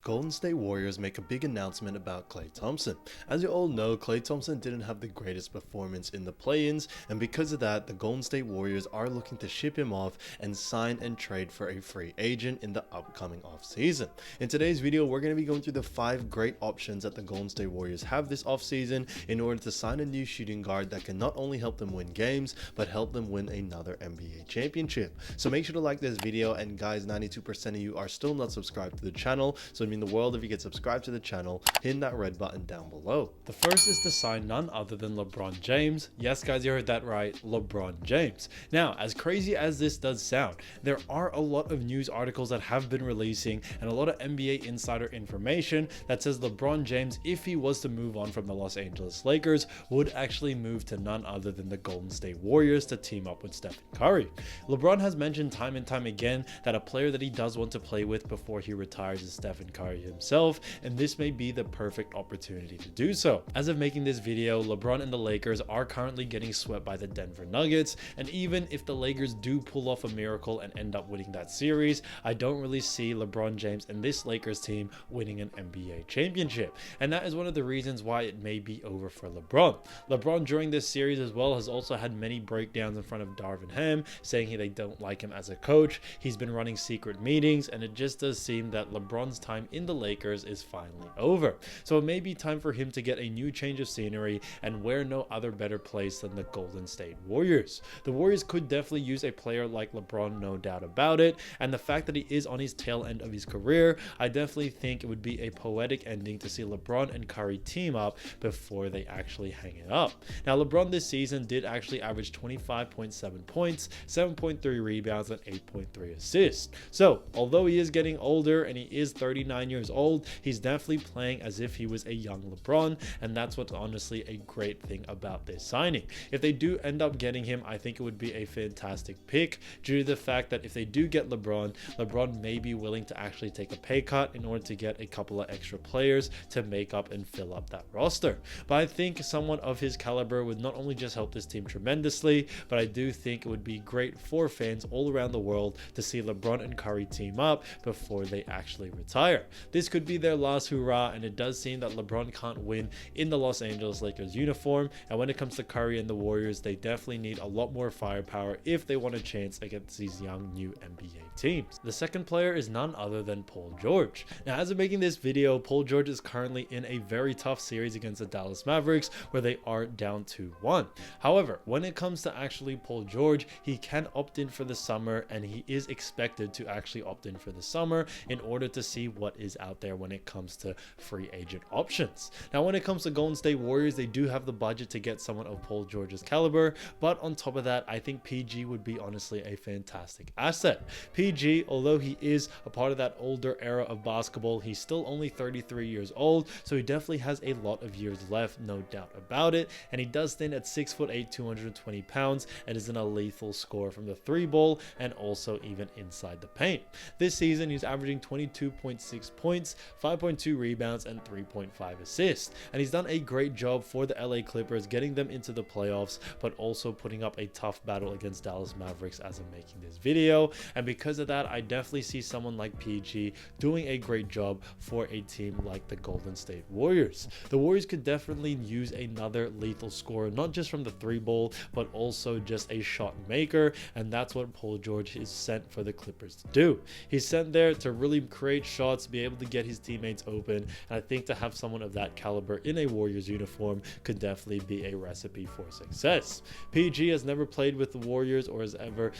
Golden State Warriors make a big announcement about Klay Thompson. As you all know, Klay Thompson didn't have the greatest performance in the play-ins, and because of that, the Golden State Warriors are looking to ship him off and sign and trade for a free agent in the upcoming offseason. In today's video, we're going to be going through the 5 great options that the Golden State Warriors have this offseason in order to sign a new shooting guard that can not only help them win games, but help them win another NBA championship. So make sure to like this video, and guys, 92% of you are still not subscribed to the channel, so it'd mean the world if you get subscribed to the channel, hitting that red button down below. The first is to sign none other than LeBron James. Yes guys, you heard that right, LeBron James. Now, as crazy as this does sound, there are a lot of news articles that have been releasing and a lot of NBA insider information that says LeBron James, if he was to move on from the Los Angeles Lakers, would actually move to none other than the Golden State Warriors to team up with Steph and Curry. LeBron has mentioned time and time again that a player that he does want to play with before he retires is Steph and Curry himself, and this may be the perfect opportunity to do so. As of making this video, LeBron and the Lakers are currently getting swept by the Denver Nuggets, and even if the Lakers do pull off a miracle and end up winning that series, I don't really see LeBron James and this Lakers team winning an NBA championship, and that is one of the reasons why it may be over for LeBron. LeBron during this series as well has also had many breakdowns in front of Darvin Ham, saying they don't like him as a coach. He's been running secret meetings, and it just does seem that LeBron's time in the Lakers is finally over. So it may be time for him to get a new change of scenery, and where no other better place than the Golden State Warriors. The Warriors could definitely use a player like LeBron, no doubt about it, and the fact that he is on his tail end of his career, I definitely think it would be a poetic ending to see LeBron and Curry team up before they actually hang it up. Now, LeBron this season did actually average 25.7 points, 7.3 rebounds, and 8.3 assists. So although he is getting older and he is 39 years old, he's definitely playing as if he was a young LeBron, and that's what's honestly a great thing about this signing. If they do end up getting him, I think it would be a fantastic pick due to the fact that if they do get LeBron, LeBron may be willing to actually take a pay cut in order to get a couple of extra players to make up and fill up that roster. But I think someone of his caliber would not only just help this team tremendously, but I do think it would be great for fans all around the world to see LeBron and Curry team up before they actually retire. This could be their last hurrah, and it does seem that LeBron can't win in the Los Angeles Lakers uniform, and when it comes to Curry and the Warriors, they definitely need a lot more firepower if they want a chance against these young new NBA teams. The second player is none other than Paul George. Now, as of making this video, Paul George is currently in a very tough series against the Dallas Mavericks where they are down 2-1. However, when it comes to actually Paul George, he can opt in for the summer, and he is expected to actually opt in for the summer in order to see what is out there when it comes to free agent options. Now, when it comes to Golden State Warriors, they do have the budget to get someone of Paul George's caliber, but on top of that, I think PG would be honestly a fantastic asset. PG, although he is a part of that older era of basketball, he's still only 33 years old, so he definitely has a lot of years left, no doubt about it, and he does stand at 6'8", 220 pounds, and is an lethal scorer from the 3-ball and also even inside the paint. This season, he's averaging 22.6 points, 5.2 rebounds, and 3.5 assists, and he's done a great job for the LA Clippers, getting them into the playoffs, but also putting up a tough battle against Dallas Mavericks as I'm making this video, and because of that, I definitely see someone like PG doing a great job for a team like the Golden State Warriors. The Warriors could definitely use another lethal scorer, not just from the 3-ball, but also just a shot maker, and that's what Paul George is sent for the Clippers to do. He's sent there to really create shots, be able to get his teammates open, and I think to have someone of that caliber in a Warriors uniform could definitely be a recipe for success. PG has never played with the Warriors or has ever,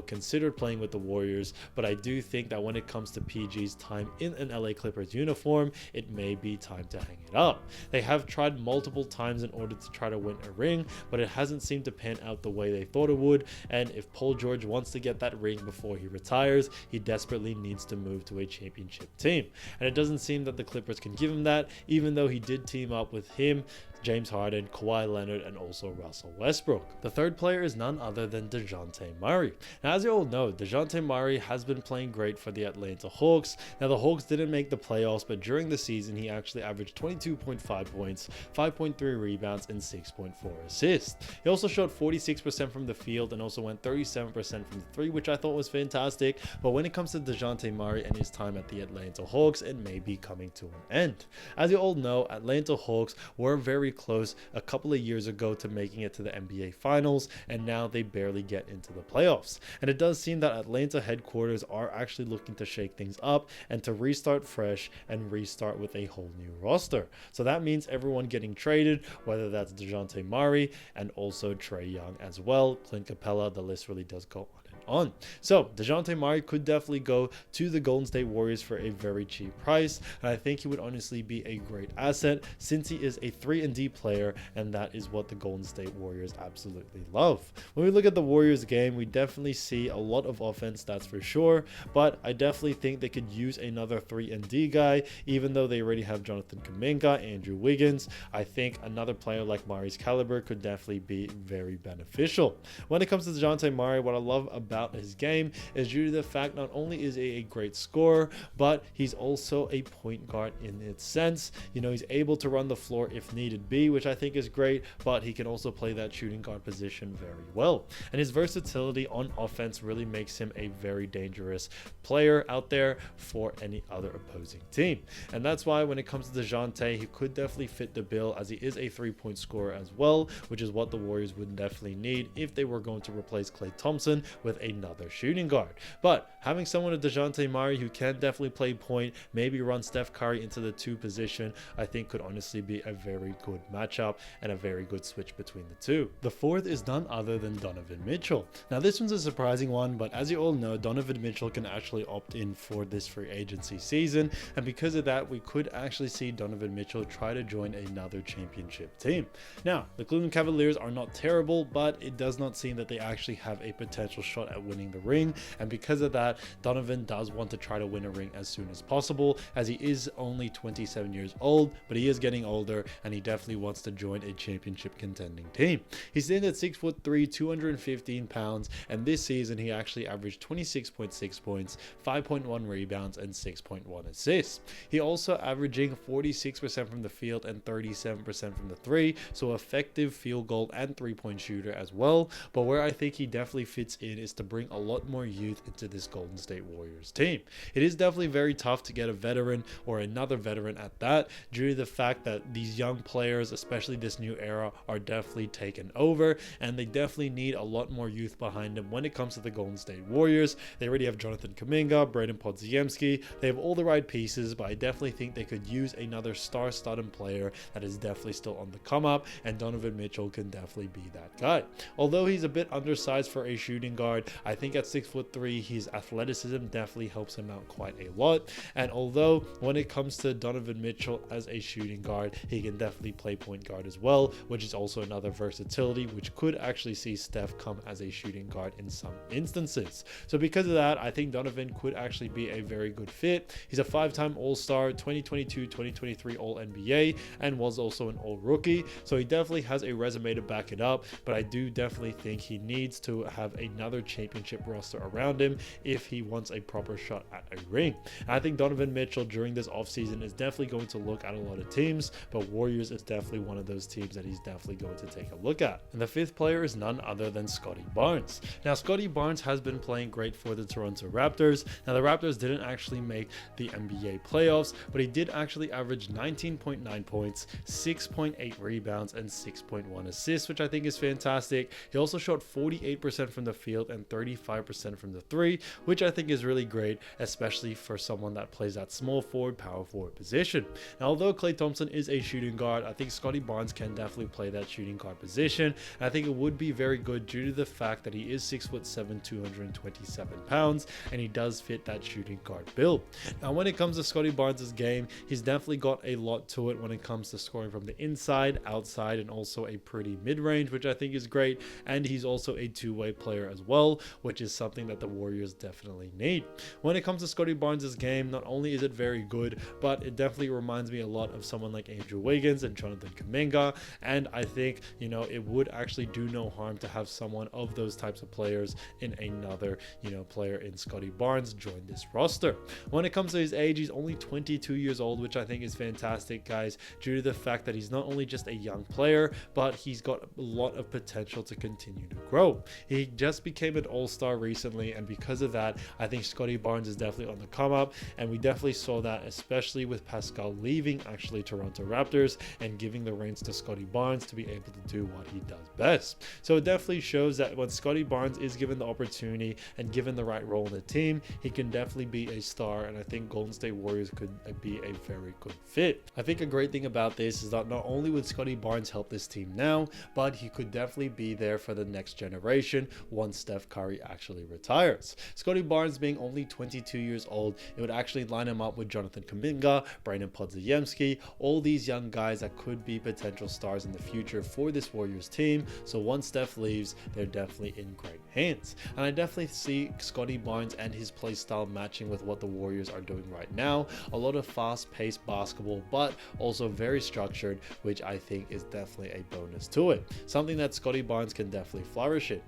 considered playing with the Warriors, but I do think that when it comes to PG's time in an LA Clippers uniform, it may be time to hang it up. They have tried multiple times in order to try to win a ring, but it hasn't seemed to pan out the way they thought it would, and if Paul George wants to get that ring before he retires, he desperately needs to move to a championship team, and it doesn't seem that the Clippers can give him that, even though he did team up with him James Harden, Kawhi Leonard, and also Russell Westbrook. The third player is none other than Dejounte Mari. Now, as you all know, Dejounte Mari has been playing great for the Atlanta Hawks. Now, the Hawks didn't make the playoffs, but during the season, he actually averaged 22.5 points, 5.3 rebounds, and 6.4 assists. He also shot 46% from the field and also went 37% from the three, which I thought was fantastic. But when it comes to Dejounte Mari and his time at the Atlanta Hawks, it may be coming to an end. As you all know, Atlanta Hawks were very close a couple of years ago to making it to the NBA Finals, and now they barely get into the playoffs. And it does seem that Atlanta headquarters are actually looking to shake things up and to restart fresh and restart with a whole new roster. So that means everyone getting traded, whether that's Dejounte Mari and also Trae Young as well, Clint Capella, the list really does go on. So Dejounte Mari could definitely go to the Golden State Warriors for a very cheap price, and I think he would honestly be a great asset since he is a 3-and-D player, and that is what the Golden State Warriors absolutely love. When we look at the Warriors game, we definitely see a lot of offense, that's for sure, but I definitely think they could use another 3-and-D guy, even though they already have Jonathan Kuminga, Andrew Wiggins. I think another player like Mari's caliber could definitely be very beneficial. When it comes to Dejounte Mari, what I love about his game is due to the fact not only is he a great scorer, but he's also a point guard in its sense. You know, he's able to run the floor if needed be, which I think is great, but he can also play that shooting guard position very well. And his versatility on offense really makes him a very dangerous player out there for any other opposing team. And that's why when it comes to Dejounte, he could definitely fit the bill as he is a 3-point scorer as well, which is what the Warriors would definitely need if they were going to replace Klay Thompson with another shooting guard. But having someone with Dejounte Mari who can definitely play point, maybe run Steph Curry into the 2 position, I think could honestly be a very good matchup and a very good switch between the two. The fourth is none other than Donovan Mitchell. Now this one's a surprising one, but as you all know, Donovan Mitchell can actually opt in for this free agency season, and because of that, we could actually see Donovan Mitchell try to join another championship team. Now, the Cleveland Cavaliers are not terrible, but it does not seem that they actually have a potential shot at winning the ring, and because of that, Donovan does want to try to win a ring as soon as possible, as he is only 27 years old, but he is getting older and he definitely wants to join a championship contending team. He stands at 6'3", 215 pounds, and this season he actually averaged 26.6 points, 5.1 rebounds, and 6.1 assists. He also averaging 46% from the field and 37% from the three, so effective field goal and 3-point shooter as well. But where I think he definitely fits in is to bring a lot more youth into this Golden State Warriors team. It is definitely very tough to get a veteran or another veteran at that, due to the fact that these young players, especially this new era, are definitely taken over, and they definitely need a lot more youth behind them when it comes to the Golden State Warriors. They already have Jonathan Kuminga, podziemski. They have all the right pieces, but I definitely think they could use another star-studded player that is definitely still on the come up, and Donovan Mitchell can definitely be that guy. Although he's a bit undersized for a shooting guard, I think at 6'3", his athleticism definitely helps him out quite a lot. And although when it comes to Donovan Mitchell as a shooting guard, he can definitely play point guard as well, which is also another versatility, which could actually see Steph come as a shooting guard in some instances. So because of that, I think Donovan could actually be a very good fit. He's a 5-time All-Star, 2022-2023 All-NBA, and was also an All-Rookie. So he definitely has a resume to back it up, but I do definitely think he needs to have another championship roster around him if he wants a proper shot at a ring. And I think Donovan Mitchell during this offseason is definitely going to look at a lot of teams, but Warriors is definitely one of those teams that he's definitely going to take a look at. And the fifth player is none other than Scotty Barnes. Now, Scotty Barnes has been playing great for the Toronto Raptors. Now, the Raptors didn't actually make the NBA playoffs, but he did actually average 19.9 points, 6.8 rebounds, and 6.1 assists, which I think is fantastic. He also shot 48% from the field and 35% from the three, which I think is really great, especially for someone that plays that small forward, power forward position. Now, although Klay Thompson is a shooting guard, I think Scotty Barnes can definitely play that shooting guard position. And I think it would be very good due to the fact that he is 6'7", 227 pounds, and he does fit that shooting guard build. Now, when it comes to Scotty Barnes' game, he's definitely got a lot to it when it comes to scoring from the inside, outside, and also a pretty mid-range, which I think is great. And he's also a two-way player as well, well, which is something that the Warriors definitely need. When it comes to Scotty Barnes' game, not only is it very good, but it definitely reminds me a lot of someone like Andrew Wiggins and Jonathan Kuminga, and I think, you know, it would actually do no harm to have someone of those types of players in another, you know, player in Scotty Barnes join this roster. When it comes to his age, he's only 22 years old, which I think is fantastic, guys, due to the fact that he's not only just a young player, but he's got a lot of potential to continue to grow. He just became an all-star recently, and because of that, I think Scotty Barnes is definitely on the come up, and we definitely saw that, especially with Pascal leaving actually Toronto Raptors and giving the reins to Scotty Barnes to be able to do what he does best. So it definitely shows that when Scotty Barnes is given the opportunity and given the right role in the team, he can definitely be a star, and I think Golden State Warriors could be a very good fit. I think a great thing about this is that not only would Scotty Barnes help this team now, but he could definitely be there for the next generation once Steph Curry actually retires. Scotty Barnes being only 22 years old, it would actually line him up with Jonathan Kuminga, podziemski, all these young guys that could be potential stars in the future for this Warriors team. So once Steph leaves, they're definitely in great hands. And I definitely see Scotty Barnes and his play style matching with what the Warriors are doing right now. A lot of fast-paced basketball, but also very structured, which I think is definitely a bonus to it. Something that Scotty Barnes can definitely flourish in.